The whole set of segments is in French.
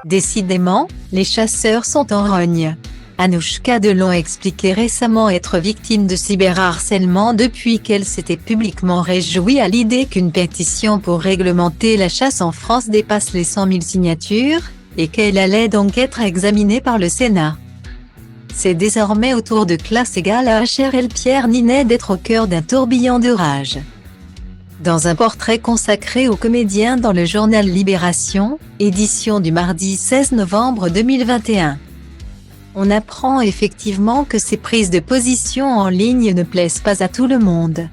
Décidément, les chasseurs sont en rogne. Anouchka Delon a expliqué récemment être victime de cyberharcèlement depuis qu'elle s'était publiquement réjouie à l'idée qu'une pétition pour réglementer la chasse en France dépasse les 100 000 signatures, et qu'elle allait donc être examinée par le Sénat. C'est désormais au tour de classe égale à HRL Pierre Ninet d'être au cœur d'un tourbillon de rage. Dans un portrait consacré au comédien dans le journal Libération, édition du mardi 16 novembre 2021. On apprend effectivement que ces prises de position en ligne ne plaisent pas à tout le monde.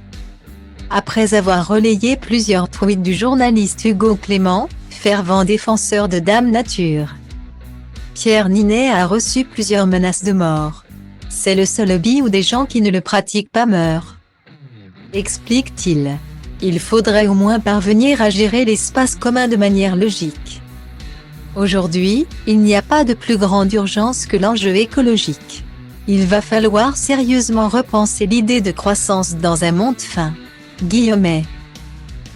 Après avoir relayé plusieurs tweets du journaliste Hugo Clément, fervent défenseur de Dame Nature, Pierre Ninet a reçu plusieurs menaces de mort. C'est le seul hobby où des gens qui ne le pratiquent pas meurent, explique-t-il. Il faudrait au moins parvenir à gérer l'espace commun de manière logique. Aujourd'hui, il n'y a pas de plus grande urgence que l'enjeu écologique. Il va falloir sérieusement repenser l'idée de croissance dans un monde fin.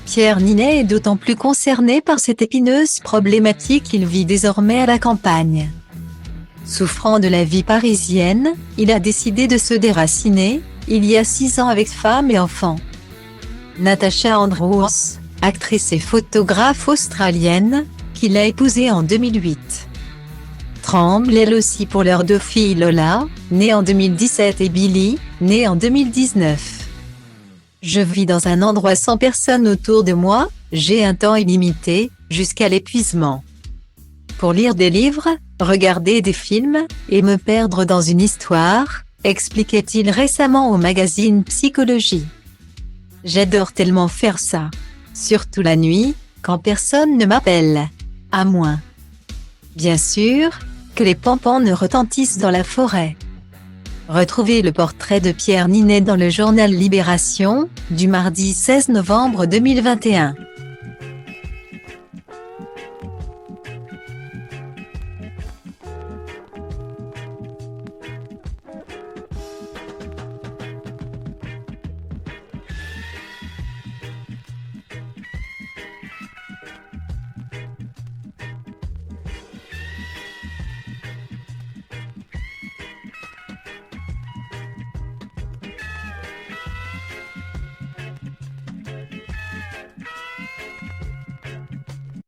Pierre Ninet est d'autant plus concerné par cette épineuse problématique qu'il vit désormais à la campagne. Souffrant de la vie parisienne, il a décidé de se déraciner, il y a 6 ans avec femme et enfants. Natasha Andrews, actrice et photographe australienne, qu'il a épousée en 2008. Tremble elle aussi pour leurs 2 filles Lola, née en 2017 et Billy, née en 2019. Je vis dans un endroit sans personne autour de moi, j'ai un temps illimité, jusqu'à l'épuisement. Pour lire des livres, regarder des films, et me perdre dans une histoire, expliquait-il récemment au magazine Psychologie. J'adore tellement faire ça. Surtout la nuit, quand personne ne m'appelle. À moins, bien sûr, que les pampans ne retentissent dans la forêt. Retrouvez le portrait de Pierre Ninet dans le journal Libération, du mardi 16 novembre 2021.